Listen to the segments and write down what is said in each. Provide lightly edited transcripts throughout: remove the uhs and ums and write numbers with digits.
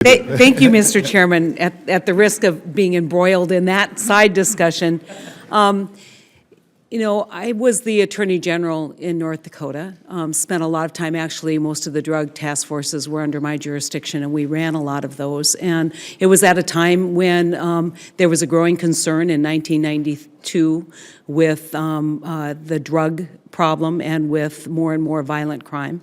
Thank you, Mr. Chairman. At the risk of being embroiled in that side discussion, I was the Attorney General in North Dakota, spent a lot of time, actually, most of the drug task forces were under my jurisdiction, and we ran a lot of those. And it was at a time when there was a growing concern in 1992 with the drug problem and with more and more violent crime.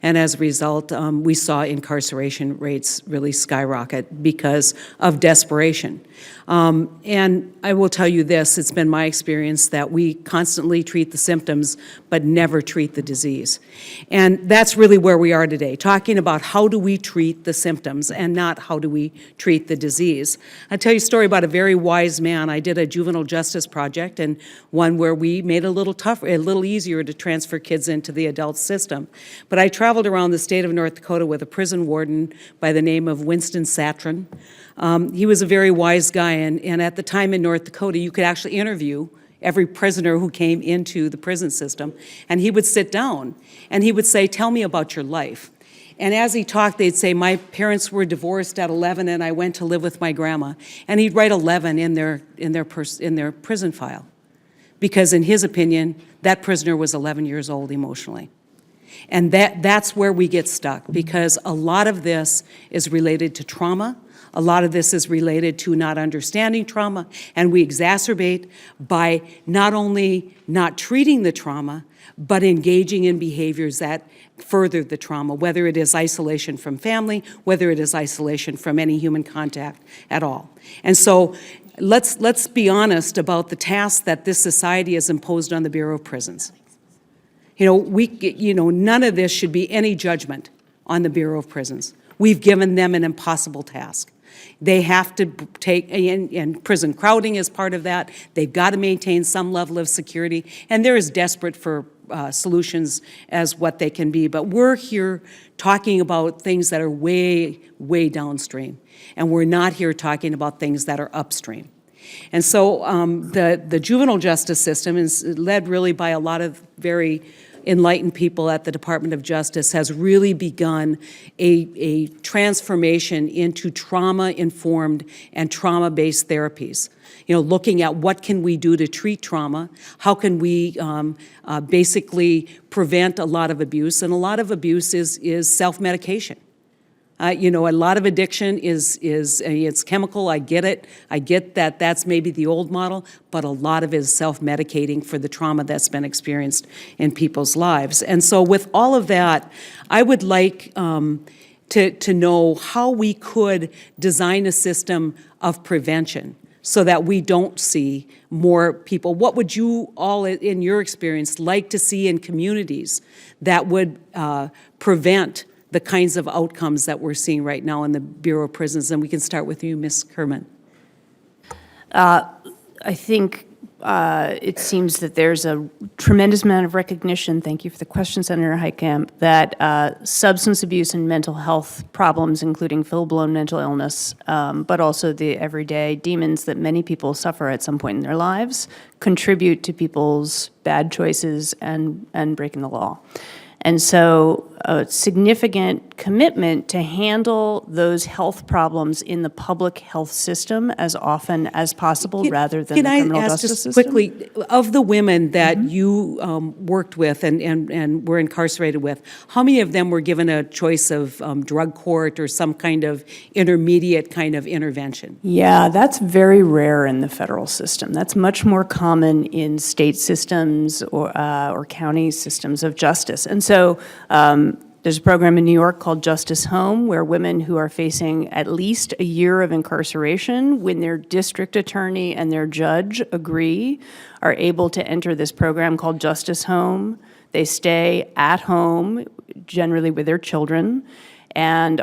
And as a result, we saw incarceration rates really skyrocket because of desperation. And I will tell you this, it's been my experience that we constantly treat the symptoms but never treat the disease. And that's really where we are today, talking about how do we treat the symptoms and not how do we treat the disease. I'll tell you a story about a very wise man. I did a juvenile justice project, and one where we made it a little easier to transfer kids into the adult system. But I traveled around the state of North Dakota with a prison warden by the name of Winston Satron. He was a very wise guy, and at the time in North Dakota, you could actually interview every prisoner who came into the prison system, and he would sit down, and he would say, "Tell me about your life." And as he talked, they'd say, "My parents were divorced at 11, and I went to live with my grandma." And he'd write 11 in their prison file, because in his opinion, that prisoner was 11 years old emotionally. And that's where we get stuck, because a lot of this is related to trauma. A lot of this is related to not understanding trauma, and we exacerbate by not only not treating the trauma, but engaging in behaviors that further the trauma, whether it is isolation from family, whether it is isolation from any human contact at all. And so let's be honest about the task that this society has imposed on the Bureau of Prisons. None of this should be any judgment on the Bureau of Prisons. We've given them an impossible task. They have to take, and prison crowding is part of that. They've got to maintain some level of security, and they're as desperate for solutions as what they can be. But we're here talking about things that are way, way downstream, and we're not here talking about things that are upstream. And so the juvenile justice system is led really by a lot of very enlightened people at the Department of Justice, has really begun a transformation into trauma-informed and trauma-based therapies. Looking at what can we do to treat trauma, how can we basically prevent a lot of abuse, and a lot of abuse is self-medication. A lot of addiction it's chemical, I get it. I get that that's maybe the old model, but a lot of it is self-medicating for the trauma that's been experienced in people's lives. And so with all of that, I would like to know how we could design a system of prevention so that we don't see more people. What would you all, in your experience, like to see in communities that would prevent the kinds of outcomes that we're seeing right now in the Bureau of Prisons? And we can start with you, Ms. Kerman. I think it seems that there's a tremendous amount of recognition, thank you for the question, Senator Heitkamp, that substance abuse and mental health problems, including full-blown mental illness, but also the everyday demons that many people suffer at some point in their lives, contribute to people's bad choices and breaking the law. And so a significant commitment to handle those health problems in the public health system as often as possible rather than the criminal justice system. Can I ask just quickly, of the women that you worked with and were incarcerated with, how many of them were given a choice of drug court or some kind of intermediate kind of intervention? Yeah, that's very rare in the federal system. That's much more common in state systems or county systems of justice. And so there's a program in New York called Justice Home, where women who are facing at least a year of incarceration, when their district attorney and their judge agree, are able to enter this program called Justice Home. They stay at home, generally with their children, and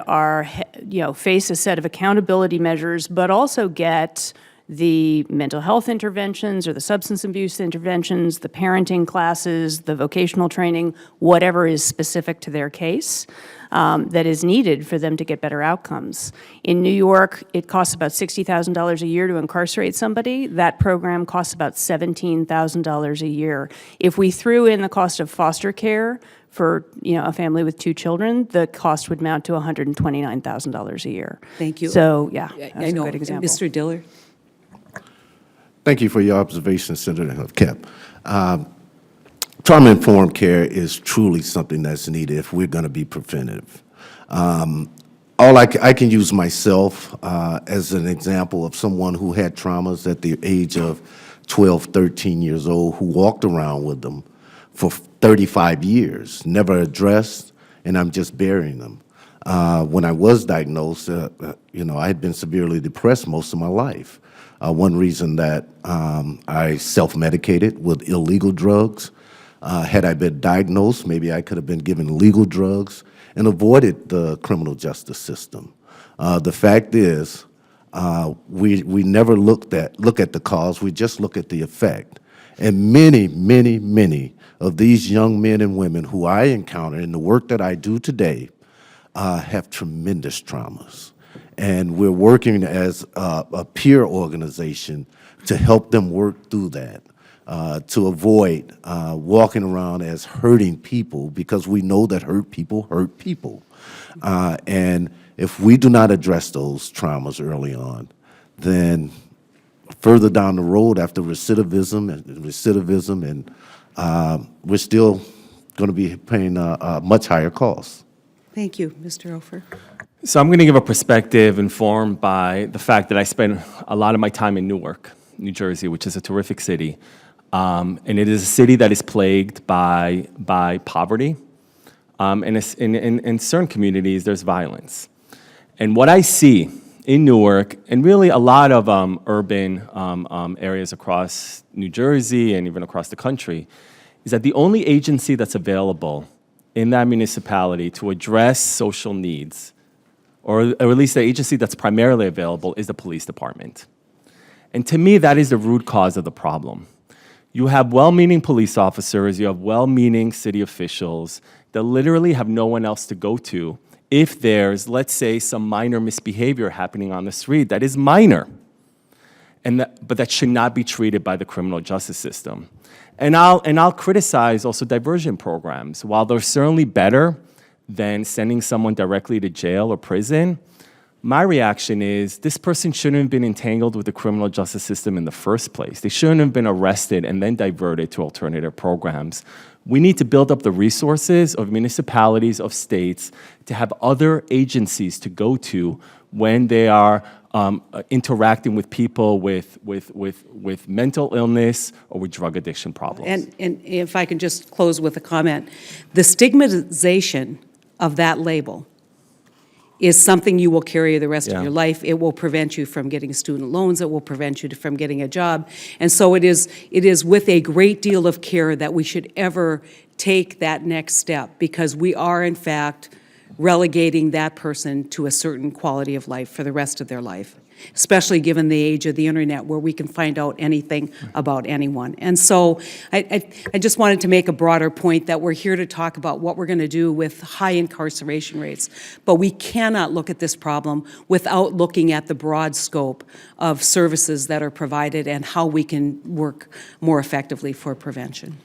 face a set of accountability measures, but also get the mental health interventions or the substance abuse interventions, the parenting classes, the vocational training, whatever is specific to their case. that is needed for them to get better outcomes. In New York, it costs about $60,000 a year to incarcerate somebody. That program costs about $17,000 a year. If we threw in the cost of foster care for a family with 2 children, the cost would amount to $129,000 a year. Thank you. So, yeah, that's I know. a good example. Mr. Dillard? Thank you for your observation, Senator Heitkamp. Trauma-informed care is truly something that's needed if we're going to be preventive. I can use myself as an example of someone who had traumas at the age of 12, 13 years old, who walked around with them for 35 years, never addressed, and I'm just burying them. When I was diagnosed, I had been severely depressed most of my life. One reason that I self-medicated with illegal drugs. Had I been diagnosed, maybe I could have been given legal drugs and avoided the criminal justice system. The fact is, we never look at the cause, we just look at the effect. And many, many, many of these young men and women who I encounter in the work that I do today have tremendous traumas. And we're working as a peer organization to help them work through that, to avoid walking around as hurting people, because we know that hurt people hurt people. And if we do not address those traumas early on, then further down the road after recidivism, we're still going to be paying a much higher cost. Thank you. Mr. Ofer? So I'm going to give a perspective informed by the fact that I spent a lot of my time in Newark, New Jersey, which is a terrific city. And it is a city that is plagued by poverty. And in certain communities, there's violence. And what I see in Newark, and really a lot of urban areas across New Jersey and even across the country, is that the only agency that's available in that municipality to address social needs, or at least the agency that's primarily available, is the police department. And to me, that is the root cause of the problem. You have well-meaning police officers, you have well-meaning city officials that literally have no one else to go to if there's, let's say, some minor misbehavior happening on the street that is minor, but that should not be treated by the criminal justice system. And I'll criticize also diversion programs. While they're certainly better than sending someone directly to jail or prison, my reaction is this person shouldn't have been entangled with the criminal justice system in the first place. They shouldn't have been arrested and then diverted to alternative programs. We need to build up the resources of municipalities, of states, to have other agencies to go to when they are interacting with people with mental illness or with drug addiction problems. And if I can just close with a comment, the stigmatization of that label is something you will carry the rest of your life. It will prevent you from getting student loans. It will prevent you from getting a job. And so it is with a great deal of care that we should ever take that next step, because we are, in fact, relegating that person to a certain quality of life for the rest of their life, especially given the age of the internet, where we can find out anything about anyone. And so I just wanted to make a broader point that we're here to talk about what we're going to do with high incarceration rates, but we cannot look at this problem without looking at the broad scope of services that are provided and how we can work more effectively for prevention.